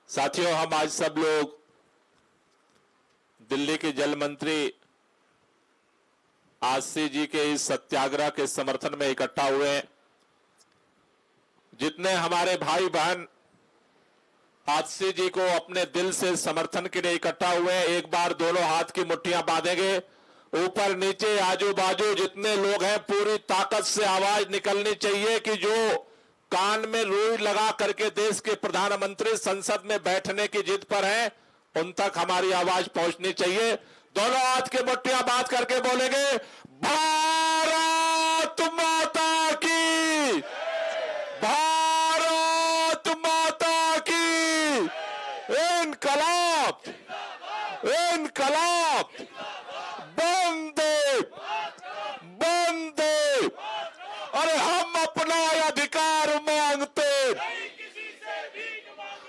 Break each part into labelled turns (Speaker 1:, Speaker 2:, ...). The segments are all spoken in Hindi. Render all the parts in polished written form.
Speaker 1: साथियों, हम आज सब लोग दिल्ली के जल मंत्री आरसी जी के इस सत्याग्रह के समर्थन में इकट्ठा हुए हैं। जितने हमारे भाई बहन आरसी जी को अपने दिल से समर्थन के लिए इकट्ठा हुए हैं, एक बार दोनों हाथ की मुट्ठियां बांधेंगे। ऊपर नीचे आजू बाजू जितने लोग हैं, पूरी ताकत से आवाज निकलनी चाहिए कि जो कान में रुई लगा करके देश के प्रधानमंत्री संसद में बैठने की जिद पर हैं, उन तक हमारी आवाज पहुंचनी चाहिए। दोनों हाथ की मुट्ठियां बांध करके बोलेंगे, भारत माता की, भारत माता की, इनकलाब, इनकलाब, वंदे, वंदे। अरे हम अपना अधिकार मांगते,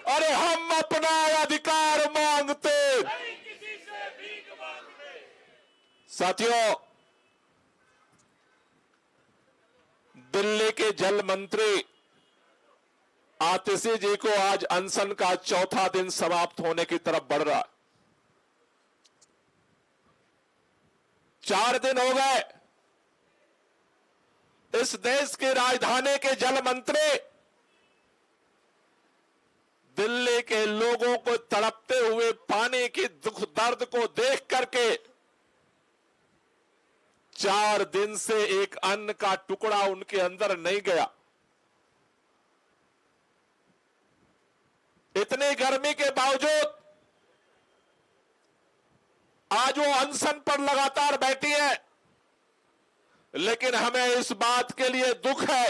Speaker 1: अरे हम अपना अधिकार मांगते। साथियों, दिल्ली के जल मंत्री आतिशी जी को आज अनशन का चौथा दिन समाप्त होने की तरफ बढ़ रहा है। 4 दिन हो गए इस देश की राजधानी के जल मंत्री दिल्ली के लोगों को तड़पते हुए पानी की दुख दर्द को देख करके 4 दिन से एक अन्न का टुकड़ा उनके अंदर नहीं गया। इतनी गर्मी के बावजूद आज वो अनशन पर लगातार बैठी है। लेकिन हमें इस बात के लिए दुख है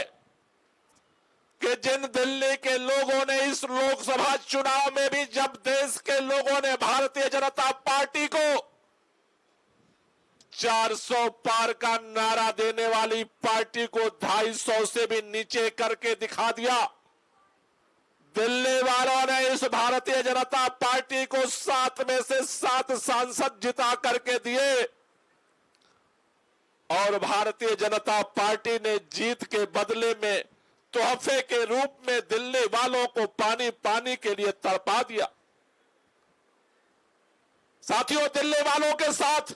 Speaker 1: कि जिन दिल्ली के लोगों ने इस लोकसभा चुनाव में भी, जब देश के लोगों ने भारतीय जनता पार्टी को 400 पार का नारा देने वाली पार्टी को 250 से भी नीचे करके दिखा दिया। दिल्ली वालों ने इस भारतीय जनता पार्टी को 7 में से 7 सांसद जिता करके दिए और भारतीय जनता पार्टी ने जीत के बदले में तोहफे के रूप में दिल्ली वालों को पानी पानी के लिए तड़पा दिया। साथियों, दिल्ली वालों के साथ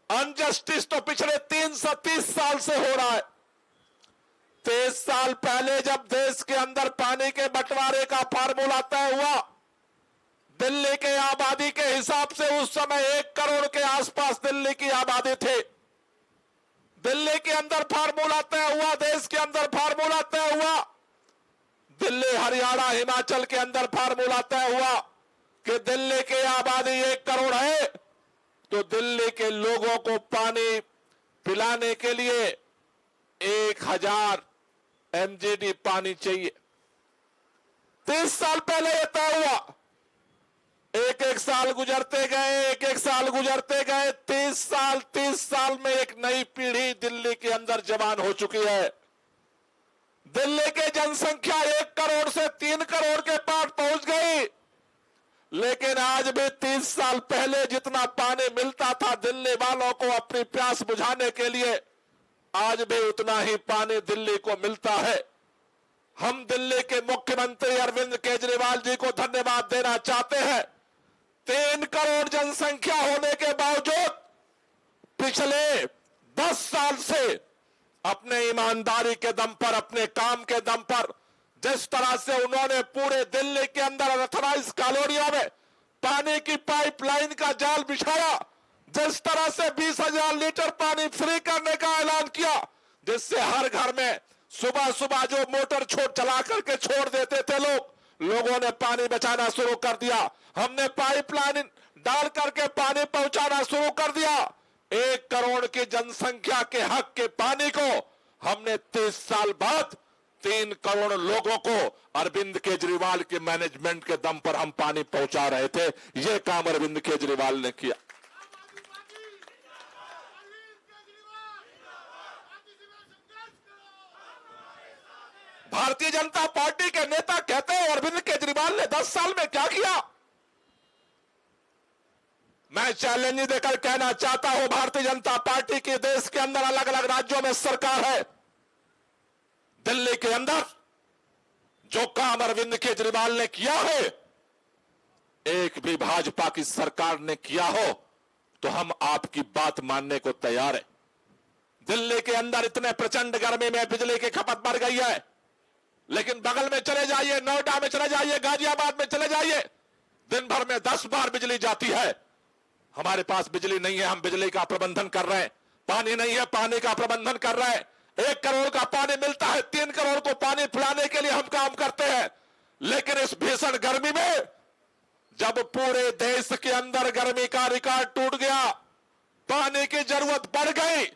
Speaker 1: अनजस्टिस तो पिछले 330 साल से हो रहा है। 23 साल पहले जब देश के अंदर पानी के बंटवारे का फार्मूला तय हुआ, दिल्ली के आबादी के हिसाब से उस समय 1 करोड़ के आसपास दिल्ली की आबादी थी। दिल्ली के अंदर फार्मूला तय हुआ, देश के अंदर फार्मूला तय हुआ, दिल्ली हरियाणा हिमाचल के अंदर फार्मूला तय हुआ कि दिल्ली की आबादी 1 करोड़ है तो दिल्ली के लोगों को पानी पिलाने के लिए 1000 MGD पानी चाहिए। 30 साल पहले यह तय हुआ। एक साल गुजरते गए, एक साल गुजरते गए, 30 साल में एक नई पीढ़ी दिल्ली के अंदर जवान हो चुकी है। दिल्ली की जनसंख्या 1 करोड़ से 3 करोड़ के पार पहुंच गई। लेकिन आज भी 30 साल पहले जितना पानी मिलता था दिल्ली वालों को अपनी प्यास बुझाने के लिए, आज भी उतना ही पानी दिल्ली को मिलता है। हम दिल्ली के मुख्यमंत्री अरविंद केजरीवाल जी को धन्यवाद देना चाहते हैं। 3 करोड़ जनसंख्या होने के बावजूद पिछले 10 साल से अपने ईमानदारी के दम पर, अपने काम के दम पर, जिस तरह से उन्होंने पूरे दिल्ली के अंदर अनऑथराइज्ड कॉलोनियों में पानी की पाइपलाइन का जाल बिछाया, जिस तरह से 20,000 लीटर पानी फ्री करने का ऐलान किया, जिससे हर घर में सुबह सुबह जो मोटर चला करके छोड़ देते थे लोगों ने पानी बचाना शुरू कर दिया। हमने पाइपलाइन डाल करके पानी पहुंचाना शुरू कर दिया। 1 करोड़ की जनसंख्या के हक के पानी को हमने 30 साल बाद 3 करोड़ लोगों को अरविंद केजरीवाल के मैनेजमेंट के दम पर हम पानी पहुंचा रहे थे। यह काम अरविंद केजरीवाल ने किया। भारतीय जनता पार्टी के नेता कहते हैं अरविंद केजरीवाल ने 10 साल में क्या किया। मैं चैलेंज देकर कहना चाहता हूं, भारतीय जनता पार्टी की देश के अंदर अलग अलग राज्यों में सरकार है। दिल्ली के अंदर जो काम अरविंद केजरीवाल ने किया है, एक भी भाजपा की सरकार ने किया हो तो हम आपकी बात मानने को तैयार है। दिल्ली के अंदर इतने प्रचंड गर्मी में बिजली की खपत बढ़ गई है, लेकिन बगल में चले जाइए, नोएडा में चले जाइए, गाजियाबाद में चले जाइए, दिन भर में 10 बार बिजली जाती है। हमारे पास बिजली नहीं है, हम बिजली का प्रबंधन कर रहे हैं। पानी नहीं है, पानी का प्रबंधन कर रहे हैं। 1 करोड़ का पानी मिलता है, 3 करोड़ को पानी पिलाने के लिए हम काम करते हैं। लेकिन इस भीषण गर्मी में जब पूरे देश के अंदर गर्मी का रिकॉर्ड टूट गया, पानी की जरूरत बढ़ गई,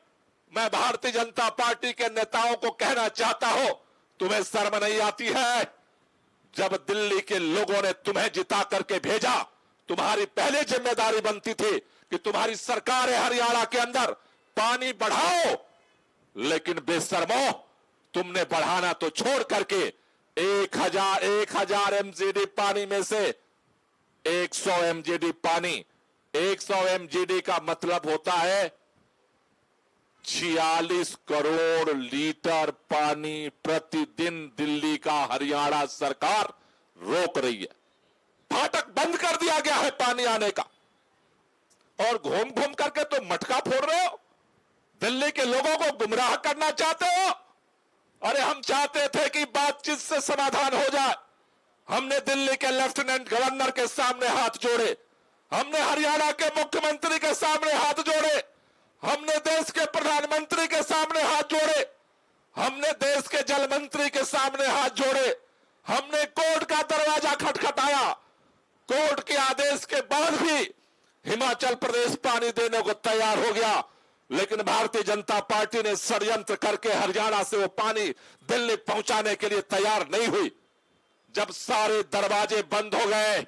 Speaker 1: मैं भारतीय जनता पार्टी के नेताओं को कहना चाहता हूं, तुम्हें शर्म नहीं आती है? जब दिल्ली के लोगों ने तुम्हें जिता करके भेजा, तुम्हारी पहले जिम्मेदारी बनती थी कि तुम्हारी सरकार है हरियाणा के अंदर, पानी बढ़ाओ। लेकिन बेशर्मो, तुमने बढ़ाना तो छोड़ करके 1000 एमजीडी पानी में से 100 एमजीडी पानी, 100 एमजीडी का मतलब होता है 46 करोड़ लीटर पानी प्रतिदिन दिल्ली का हरियाणा सरकार रोक रही है। फाटक बंद कर दिया गया है पानी आने का, और घूम घूम करके तो मटका फोड़ रहे हो। दिल्ली के लोगों को गुमराह करना चाहते हो। अरे हम चाहते थे कि बातचीत से समाधान हो जाए। हमने दिल्ली के लेफ्टिनेंट गवर्नर के सामने हाथ जोड़े, हमने हरियाणा के मुख्यमंत्री के सामने हाथ जोड़े, हमने देश के प्रधानमंत्री के सामने हाथ जोड़े, हमने देश के जल मंत्री के सामने हाथ जोड़े, हमने कोर्ट का दरवाजा खटखटाया। कोर्ट के आदेश के बाद भी हिमाचल प्रदेश पानी देने को तैयार हो गया, लेकिन भारतीय जनता पार्टी ने षड्यंत्र करके हरियाणा से वो पानी दिल्ली पहुंचाने के लिए तैयार नहीं हुई। जब सारे दरवाजे बंद हो गए,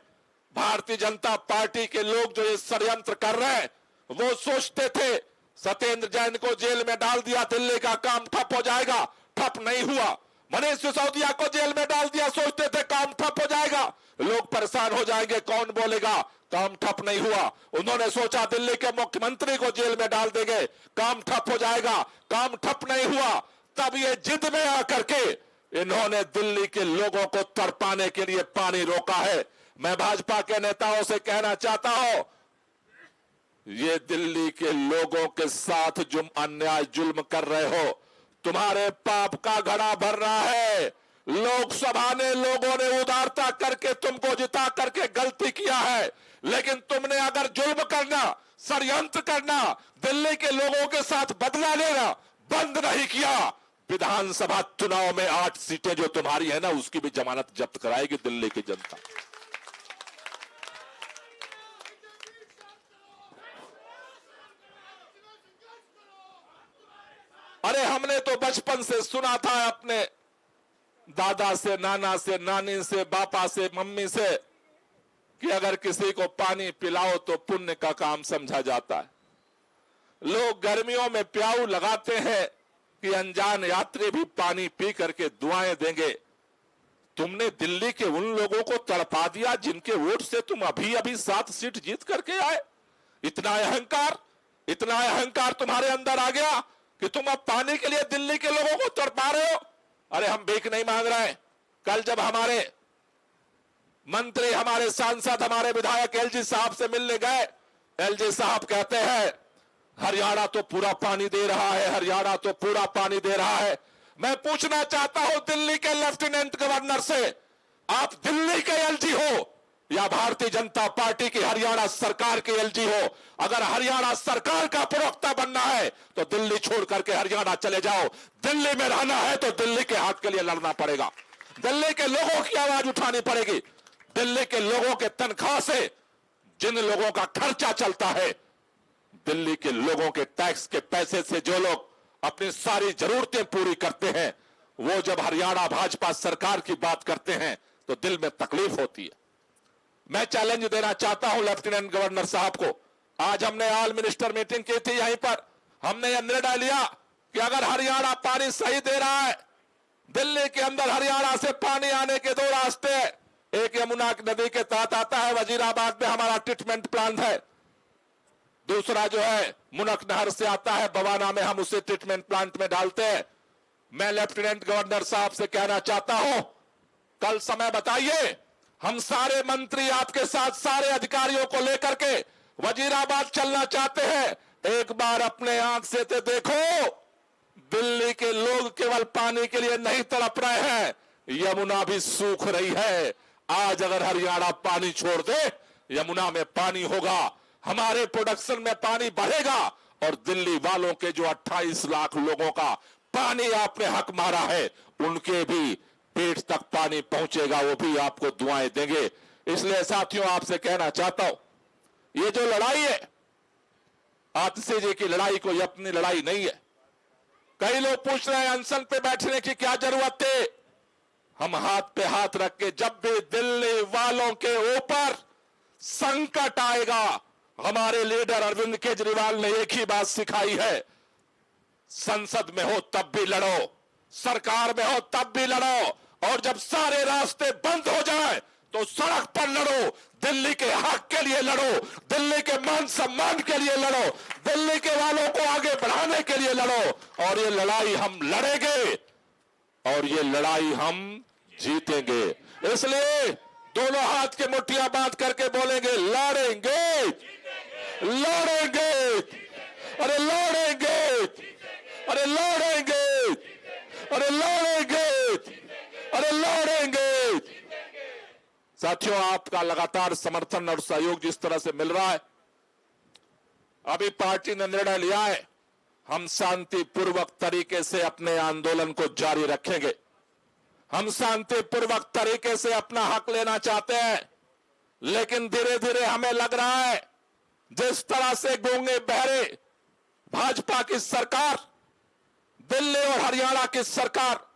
Speaker 1: भारतीय जनता पार्टी के लोग जो ये षड्यंत्र कर रहे हैं, वो सोचते थे सत्येंद्र जैन को जेल में डाल दिया, दिल्ली का काम ठप हो जाएगा, ठप नहीं हुआ। मनीष सिसोदिया को जेल में डाल दिया, सोचते थे काम ठप हो जाएगा, लोग परेशान हो जाएंगे, कौन बोलेगा, काम ठप नहीं हुआ। उन्होंने सोचा दिल्ली के मुख्यमंत्री को जेल में डाल देंगे, काम ठप हो जाएगा, काम ठप नहीं हुआ। तब ये जिद में आकर के इन्होंने दिल्ली के लोगों को तड़पाने के लिए पानी रोका है। मैं भाजपा के नेताओं से कहना चाहता हूं, ये दिल्ली के लोगों के साथ जो अन्याय जुल्म कर रहे हो, तुम्हारे पाप का घड़ा भर रहा है। लोकसभा ने लोगों ने उदारता करके तुमको जिता करके गलती किया है, लेकिन तुमने अगर जुल्म करना, षड्यंत्र करना, दिल्ली के लोगों के साथ बदला लेना बंद नहीं किया, विधानसभा चुनाव में 8 सीटें जो तुम्हारी है ना, उसकी भी जमानत जब्त कराएगी दिल्ली की जनता। अरे हमने तो बचपन से सुना था अपने दादा से, नाना से, नानी से, बापा से, मम्मी से, कि अगर किसी को पानी पिलाओ तो पुण्य का काम समझा जाता है। लोग गर्मियों में प्याऊ लगाते हैं कि अनजान यात्री भी पानी पी करके दुआएं देंगे। तुमने दिल्ली के उन लोगों को तड़पा दिया जिनके वोट से तुम अभी अभी 7 सीट जीत करके आए। इतना अहंकार तुम्हारे अंदर आ गया कि तुम अब पानी के लिए दिल्ली के लोगों को तड़पा रहे हो। अरे हम भीख नहीं मांग रहे हैं। कल जब हमारे मंत्री, हमारे सांसद, हमारे विधायक एलजी साहब से मिलने गए, एलजी साहब कहते हैं हरियाणा तो पूरा पानी दे रहा है, हरियाणा तो पूरा पानी दे रहा है। मैं पूछना चाहता हूं दिल्ली के लेफ्टिनेंट गवर्नर से, आप दिल्ली के एलजी हो या भारतीय जनता पार्टी की हरियाणा सरकार के एलजी हो? अगर हरियाणा सरकार का प्रवक्ता बनना है तो दिल्ली छोड़ करके हरियाणा चले जाओ। दिल्ली में रहना है तो दिल्ली के हक के लिए लड़ना पड़ेगा, दिल्ली के लोगों की आवाज उठानी पड़ेगी। दिल्ली के लोगों के तनख्वाह से जिन लोगों का खर्चा चलता है, दिल्ली के लोगों के टैक्स के पैसे से जो लोग अपनी सारी जरूरतें पूरी करते हैं, वो जब हरियाणा भाजपा सरकार की बात करते हैं तो दिल में तकलीफ होती है। मैं चैलेंज देना चाहता हूं लेफ्टिनेंट गवर्नर साहब को। आज हमने ऑल मिनिस्टर मीटिंग की थी, यहीं पर हमने यह निर्णय लिया कि अगर हरियाणा पानी सही दे रहा है, दिल्ली के अंदर हरियाणा से पानी आने के 2 रास्ते हैं। एक यमुना नदी के तहत आता है, वजीराबाद में हमारा ट्रीटमेंट प्लांट है। दूसरा जो है मुनक नहर से आता है, बवाना में हम उसे ट्रीटमेंट प्लांट में डालते हैं। मैं लेफ्टिनेंट गवर्नर साहब से कहना चाहता हूं, कल समय बताइए, हम सारे मंत्री आपके साथ सारे अधिकारियों को लेकर के वजीराबाद चलना चाहते हैं। एक बार अपने आंख से तो देखो, दिल्ली के लोग केवल पानी के लिए नहीं तड़प रहे हैं, यमुना भी सूख रही है। आज अगर हरियाणा पानी छोड़ दे, यमुना में पानी होगा, हमारे प्रोडक्शन में पानी बढ़ेगा और दिल्ली वालों के जो 28 लाख लोगों का पानी आपने हक मारा है, उनके भी पेट तक पानी पहुंचेगा, वो भी आपको दुआएं देंगे। इसलिए साथियों, आपसे कहना चाहता हूं, ये जो लड़ाई है आतिशी जी की लड़ाई, कोई अपनी लड़ाई नहीं है। कई लोग पूछ रहे हैं अनशन पे बैठने की क्या जरूरत है। हम हाथ पे हाथ रख के, जब भी दिल्ली वालों के ऊपर संकट आएगा, हमारे लीडर अरविंद केजरीवाल ने एक ही बात सिखाई है, संसद में हो तब भी लड़ो, सरकार में हो तब भी लड़ो, और जब सारे रास्ते बंद हो जाए तो सड़क पर लड़ो, दिल्ली के हक के लिए लड़ो, दिल्ली के मान सम्मान के लिए लड़ो, दिल्ली के वालों को आगे बढ़ाने के लिए लड़ो। और ये लड़ाई हम लड़ेंगे और ये लड़ाई हम जीतेंगे। इसलिए दोनों हाथ के मुट्ठियां बांध करके बोलेंगे, लड़ेंगे, लड़ेंगे, अरे लड़ेंगे, अरे लड़ेंगे, अरे लड़ेंगे, अरे लड़ेंगे। साथियों, आपका लगातार समर्थन और सहयोग जिस तरह से मिल रहा है, अभी पार्टी ने निर्णय लिया है, हम शांतिपूर्वक तरीके से अपने आंदोलन को जारी रखेंगे। हम शांतिपूर्वक तरीके से अपना हक लेना चाहते हैं, लेकिन धीरे धीरे हमें लग रहा है जिस तरह से गूंगे बहरे भाजपा की सरकार, दिल्ली और हरियाणा की सरकार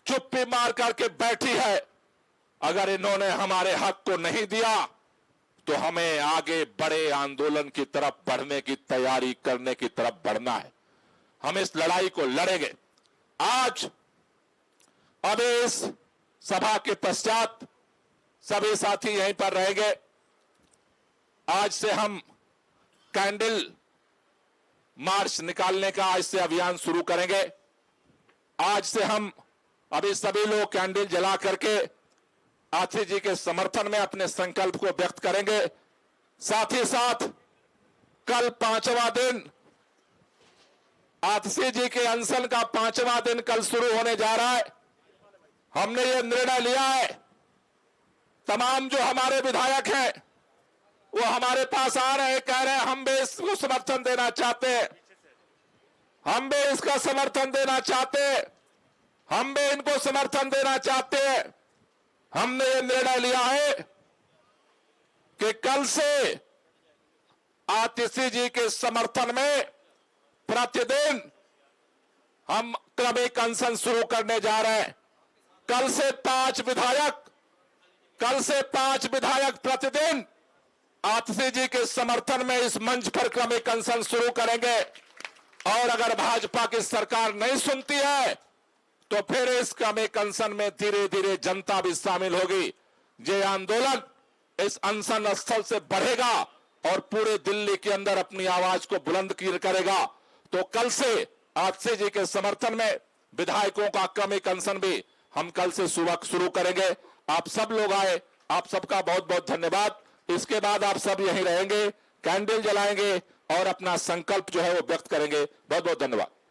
Speaker 1: चुप्पी मार करके बैठी है, अगर इन्होंने हमारे हक को नहीं दिया तो हमें आगे बड़े आंदोलन की तरफ बढ़ने की तैयारी करने की तरफ बढ़ना है। हम इस लड़ाई को लड़ेंगे। आज अब इस सभा के पश्चात सभी साथी यहीं पर रहेंगे। आज से हम कैंडल मार्च निकालने का आज से अभियान शुरू करेंगे। आज से हम अभी सभी लोग कैंडल जला करके आतिशी जी के समर्थन में अपने संकल्प को व्यक्त करेंगे। साथ ही साथ कल 5वां दिन, आतिशी जी के अनशन का 5वां दिन कल शुरू होने जा रहा है। हमने ये निर्णय लिया है, तमाम जो हमारे विधायक हैं वो हमारे पास आ रहे हैं, कह रहे हैं हम भी इसको समर्थन देना चाहते हैं, हम भी इसका समर्थन देना चाहते हैं, हम भी इनको समर्थन देना चाहते हैं। हमने ये निर्णय लिया है कि कल से आतिशी जी के समर्थन में प्रतिदिन हम क्रमिक अनशन शुरू करने जा रहे हैं। कल से 5 विधायक प्रतिदिन आतिशी जी के समर्थन में इस मंच पर क्रमिक अनशन शुरू करेंगे। और अगर भाजपा की सरकार नहीं सुनती है तो फिर इस क्रमिक अनशन में धीरे धीरे जनता भी शामिल होगी। ये आंदोलन इस अनशन स्थल से बढ़ेगा और पूरे दिल्ली के अंदर अपनी आवाज को बुलंद करेगा। तो कल से आतिशी जी के समर्थन में विधायकों का क्रमिक अनशन भी हम कल से सुबह शुरू करेंगे। आप सब लोग आए, आप सबका बहुत बहुत धन्यवाद। इसके बाद आप सब यहीं रहेंगे, कैंडल जलाएंगे और अपना संकल्प जो है वो व्यक्त करेंगे। बहुत बहुत धन्यवाद।